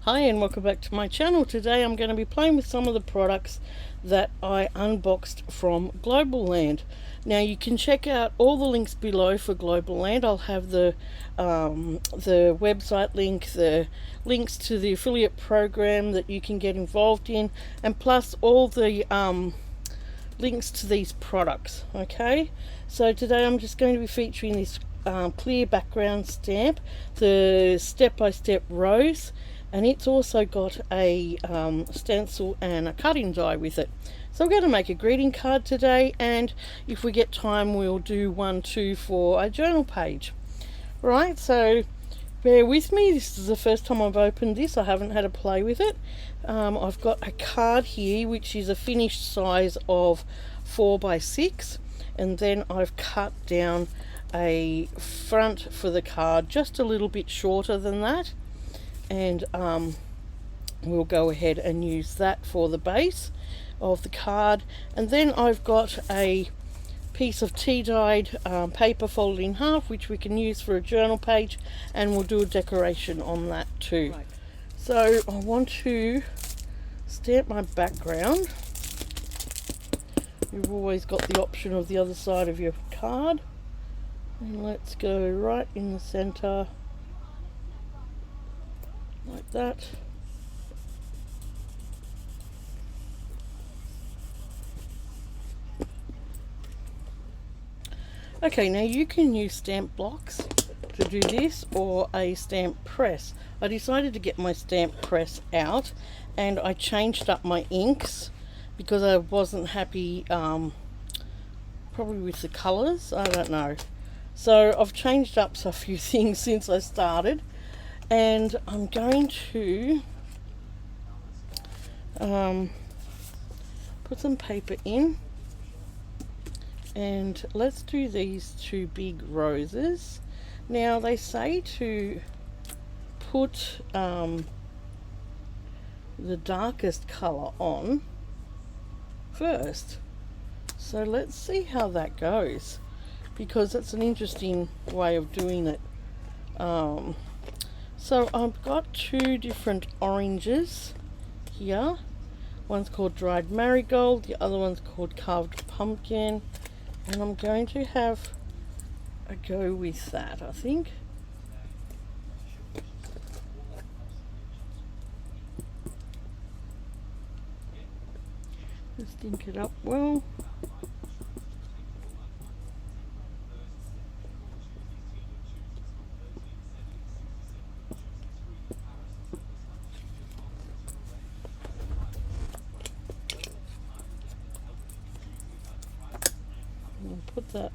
Hi and welcome back to my channel. Today I'm going to be playing with some of the products that I unboxed from Globleland. Now you can check out all the links below for Globleland. I'll have the website link, the links to the affiliate program that you can get involved in, and plus all the links to these products. Okay, so today I'm just going to be featuring this clear background stamp, the step-by-step rose, and it's also got a stencil and a cutting die with it. So we're going to make a greeting card today, and if we get time we'll do one too for a journal page. Right, so bear with me, this is the first time I've opened this. I haven't had a play with it. I've got a card here which is a finished size of 4x6, and then I've cut down a front for the card just a little bit shorter than that, and we'll go ahead and use that for the base of the card. And then I've got a piece of tea-dyed paper folded in half, which we can use for a journal page, and we'll do a decoration on that too. Right. So I want to stamp my background. You've always got the option of the other side of your card, and let's go right in the center like that. Okay, now you can use stamp blocks to do this, or a stamp press. I decided to get my stamp press out, and I changed up my inks because I wasn't happy probably with the colors, I don't know. So I've changed up a few things since I started, and I'm going to put some paper in, and let's do these two big roses. Now they say to put the darkest color on first, so let's see how that goes, because that's an interesting way of doing it. So I've got two different oranges here. One's called dried marigold, the other one's called carved pumpkin, and I'm going to have a go with that, I think. Just ink it up well. Put that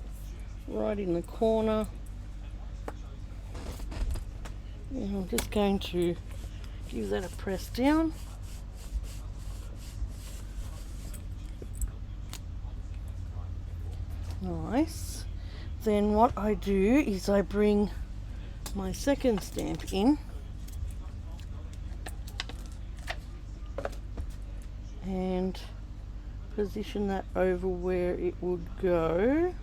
right in the corner, and I'm just going to give that a press down. Nice. Then what I do is I bring my second stamp in, and position that over where it would go.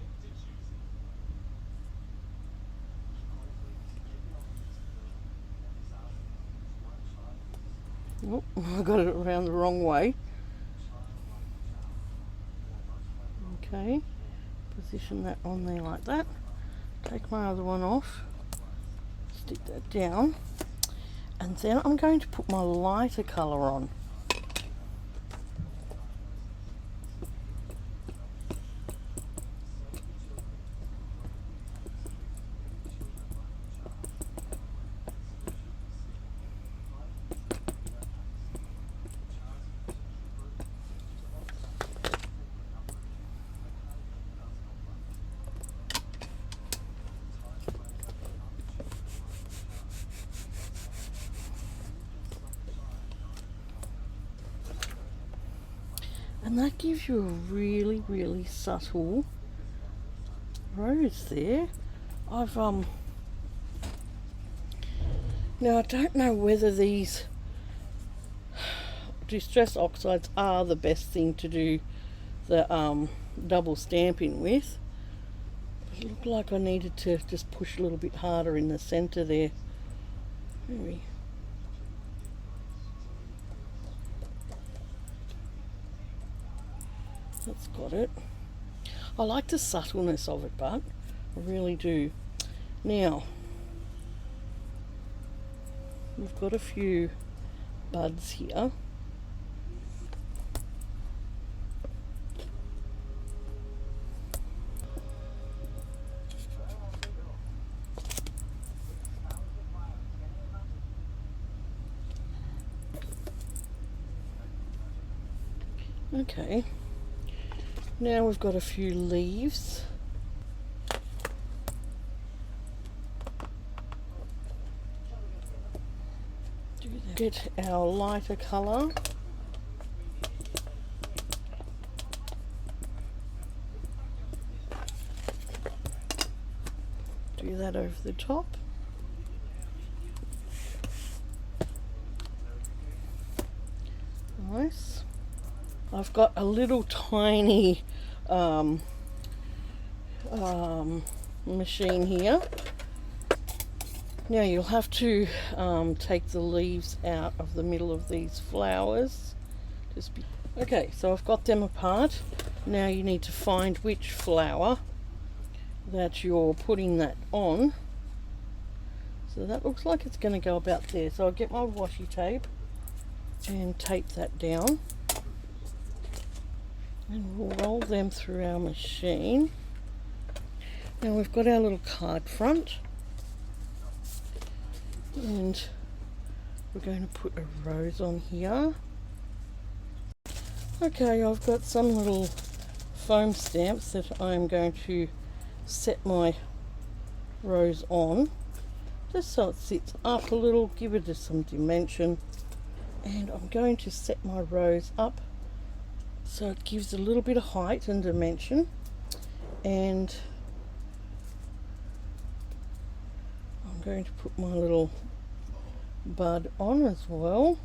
Oh, I got it around the wrong way. Okay, position that on there like that. Take my other one off, stick that down, and then I'm going to put my lighter colour on. And that gives you a really, really subtle rose there. I've now I don't know whether these distress oxides are the best thing to do the double stamping with. It looked like I needed to just push a little bit harder in the center there. Maybe That's got it. I like the subtleness of it, but I really do. Now, we've got a few buds here. Okay, now we've got a few leaves. Get our lighter colour. Do that over the top. Nice. I've got a little tiny machine here. Now you'll have to take the leaves out of the middle of these flowers. Okay, so I've got them apart. Now you need to find which flower that you're putting that on. So that looks like it's going to go about there. So I'll get my washi tape and tape that down. And we'll roll them through our machine. Now we've got our little card front. And we're going to put a rose on here. Okay, I've got some little foam stamps that I'm going to set my rose on, just so it sits up a little, give it some dimension. And I'm going to set my rose up so it gives a little bit of height and dimension. And I'm going to put my little bud on as well.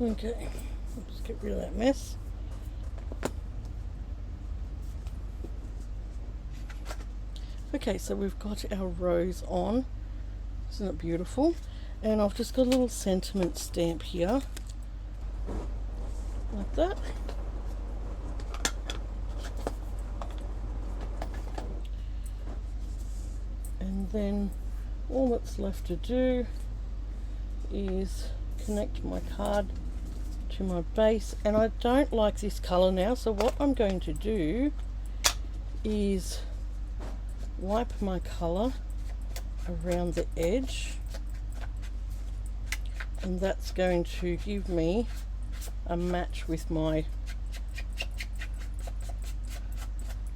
Okay, I'll just get rid of that mess. Okay, so we've got our rose on. Isn't it beautiful? And I've just got a little sentiment stamp here, like that. And then all that's left to do is connect my card to my base. And I don't like this colour now, so what I'm going to do is wipe my colour around the edge, and that's going to give me a match with my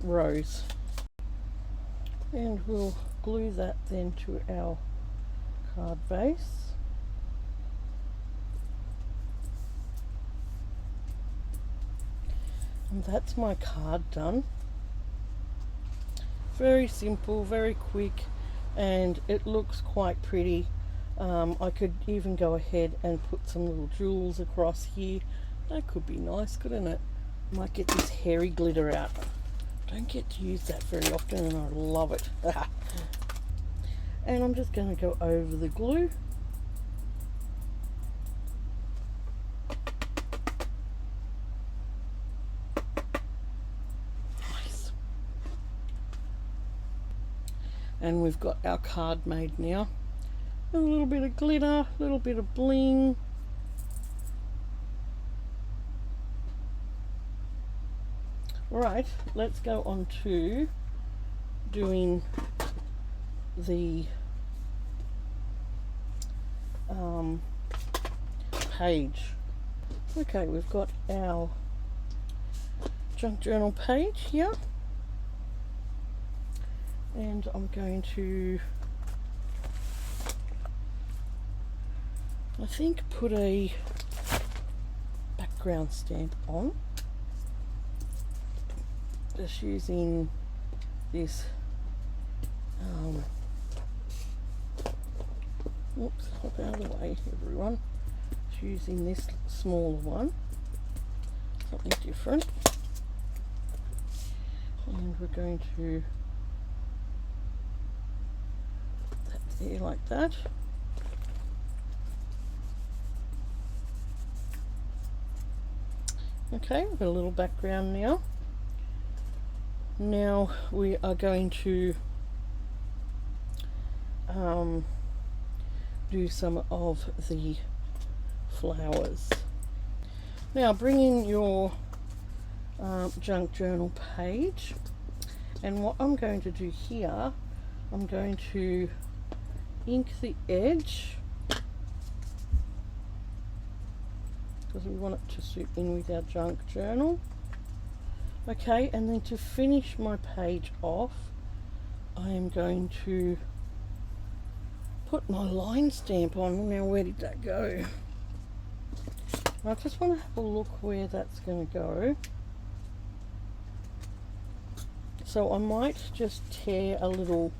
rose. And we'll glue that then to our card base. And that's my card done. Very simple, very quick, and it looks quite pretty. I could even go ahead and put some little jewels across here. That could be nice, couldn't it? Might get this hairy glitter out. Don't get to use that very often, and I love it. And I'm just going to go over the glue. Nice. And we've got our card made now. A little bit of glitter, a little bit of bling. Right, let's go on to doing the page. Okay, we've got our junk journal page here, and I'm going to, I think, put a background stamp on, just using this oops, hop out of the way everyone, just using this smaller one, something different. And we're going to there like that. Okay, we've got a little background now. Now we are going to do some of the flowers. Now bring in your junk journal page, and what I'm going to do here, I'm going to ink the edge because we want it to suit in with our junk journal. Okay, and then to finish my page off, I am going to put my line stamp on. Now where did that go? I just want to have a look where that's going to go. So I might just tear a little,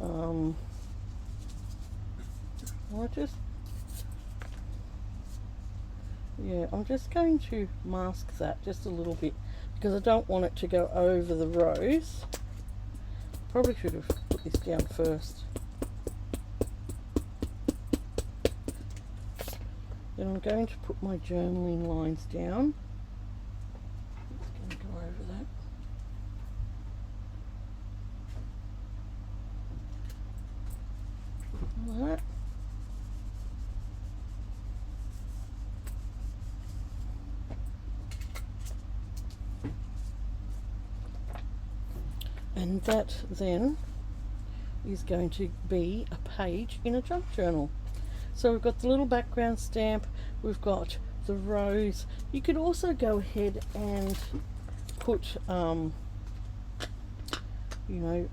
I'm just going to mask that just a little bit because I don't want it to go over the rose. Probably should have put this down first. Then I'm going to put my journaling lines down. It's going to go over that. Like that. And that then is going to be a page in a junk journal. So we've got the little background stamp, we've got the rose. You could also go ahead and put, you know,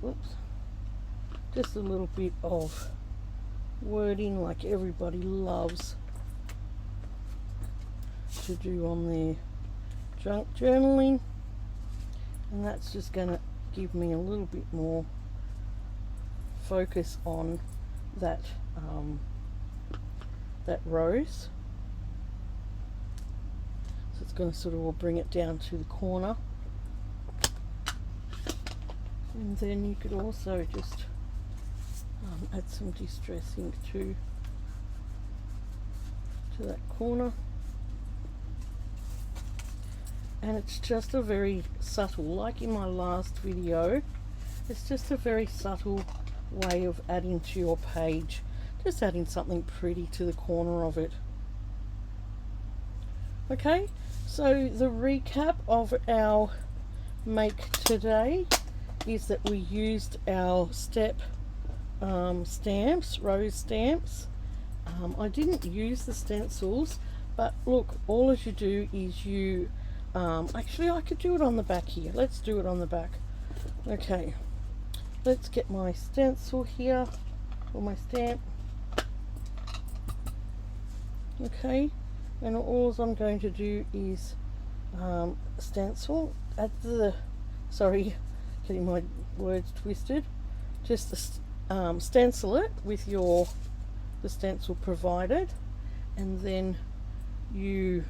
just a little bit of wording like everybody loves to do on their junk journaling. And that's just going to give me a little bit more focus on that that rose. So it's going to sort of bring it down to the corner. And then you could also just add some distress ink to that corner. And it's just a very subtle, like in my last video, it's just a very subtle way of adding to your page, just adding something pretty to the corner of it. Okay, so the recap of our make today is that we used our step stamps, rose stamps. I didn't use the stencils, but look, all you do is you actually I could do it on the back here. Let's do it on the back. Okay, let's get my stencil here, or my stamp. Okay, and all I'm going to do is stencil at the, sorry, getting my words twisted, just stencil it with the stencil provided, and then you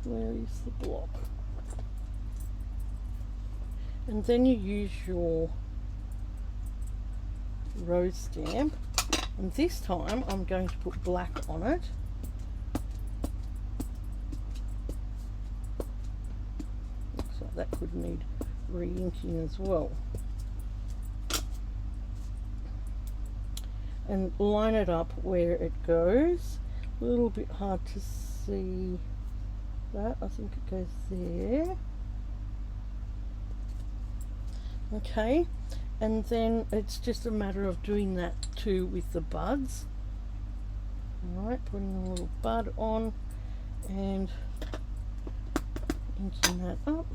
where is the block? And then you use your rose stamp, and this time I'm going to put black on it. Looks like that could need re-inking as well. And line it up where it goes. A little bit hard to see that. I think it goes there. Okay, and then it's just a matter of doing that too with the buds. Alright, putting a little bud on and inking that up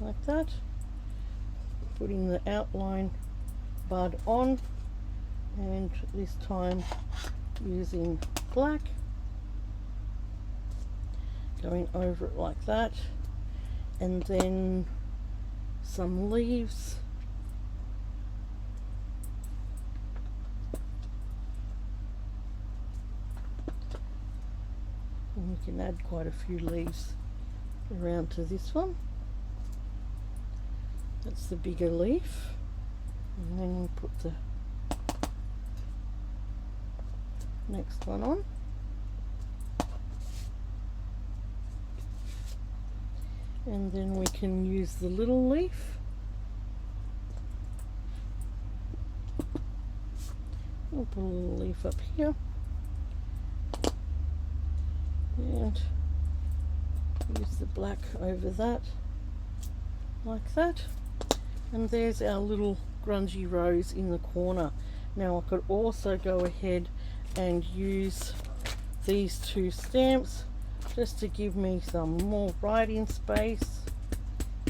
like that. Putting the outline bud on, and this time using black, going over it like that, and then some leaves, and you can add quite a few leaves around to this one. That's the bigger leaf, and then we put the next one on. And then we can use the little leaf. We'll put a little leaf up here. And use the black over that, like that. And there's our little grungy rose in the corner. Now I could also go ahead and use these two stamps just to give me some more writing space.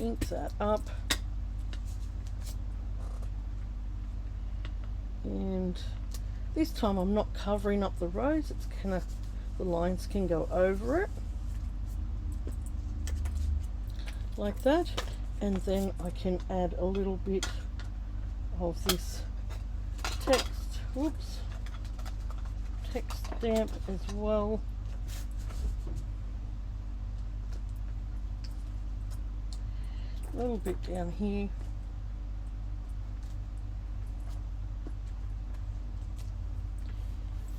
Ink that up. And this time I'm not covering up the rose, it's the lines can go over it. Like that. And then I can add a little bit of this text stamp as well. A little bit down here.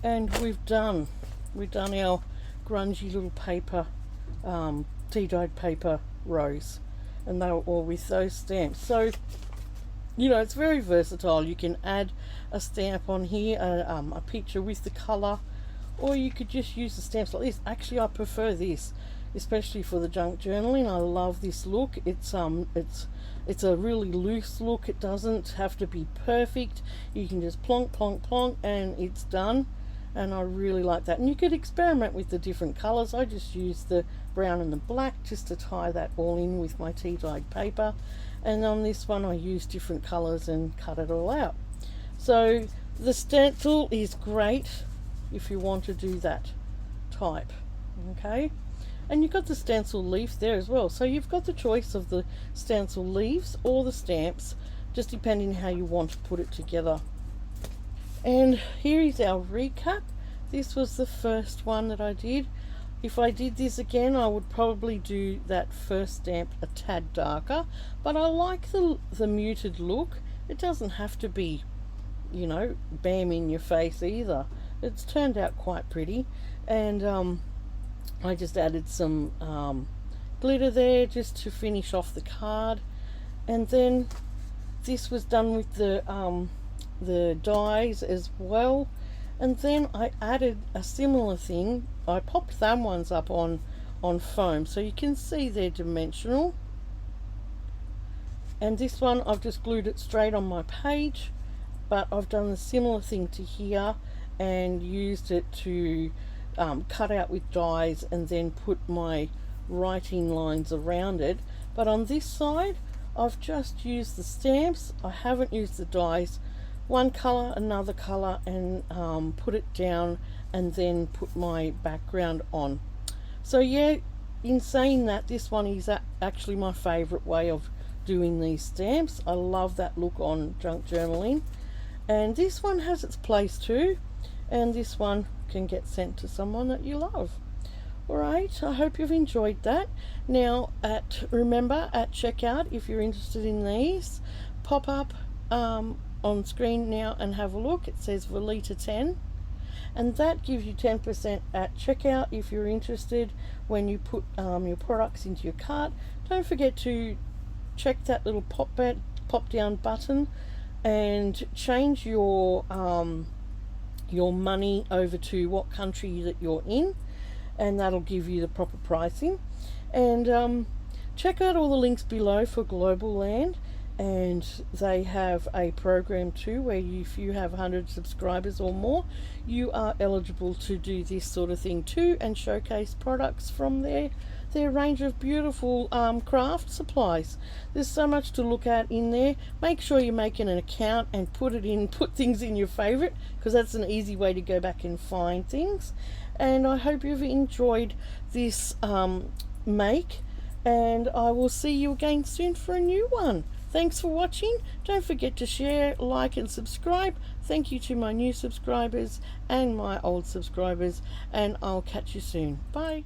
And we've done our grungy little paper, tea-dyed paper rose, and they were all with those stamps. So, you know, it's very versatile. You can add a stamp on here, a picture with the colour, or you could just use the stamps like this. Actually, I prefer this, especially for the junk journaling. I love this look. It's a really loose look. It doesn't have to be perfect. You can just plonk, plonk, plonk, and it's done. And I really like that. And you could experiment with the different colours. I just used the brown and the black just to tie that all in with my tea-dyed paper. And on this one I used different colours and cut it all out. So the stencil is great if you want to do that type. Okay, and you've got the stencil leaf there as well. So you've got the choice of the stencil leaves or the stamps, just depending how you want to put it together. And here is our recap. This was the first one that I did. If I did this again, I would probably do that first stamp a tad darker, but I like the muted look. It doesn't have to be, you know, bam in your face either. It's turned out quite pretty. And I just added some glitter there just to finish off the card. And then this was done with the dies as well. And then I added a similar thing. I popped them ones up on foam so you can see they're dimensional. And this one I've just glued it straight on my page, but I've done a similar thing to here and used it to cut out with dies and then put my writing lines around it. But on this side I've just used the stamps. I haven't used the dies. One colour, another colour, and put it down and then put my background on. So yeah, in saying that, this one is actually my favourite way of doing these stamps. I love that look on junk journaling, and this one has its place too, and this one can get sent to someone that you love. Alright, I hope you've enjoyed that. Now remember at checkout, if you're interested in these, pop up on screen now and have a look. It says Valita 10, and that gives you 10% at checkout if you're interested when you put your products into your cart. Don't forget to check that little pop down button and change your money over to what country that you're in, and that'll give you the proper pricing. And check out all the links below for Globleland. And they have a program too where if you have 100 subscribers or more, you are eligible to do this sort of thing too and showcase products from their range of beautiful craft supplies. There's so much to look at in there. Make sure you're making an account and put things in your favorite, because that's an easy way to go back and find things. And I hope you've enjoyed this make, and I will see you again soon for a new one. Thanks for watching. Don't forget to share, like and subscribe. Thank you to my new subscribers and my old subscribers, and I'll catch you soon. Bye.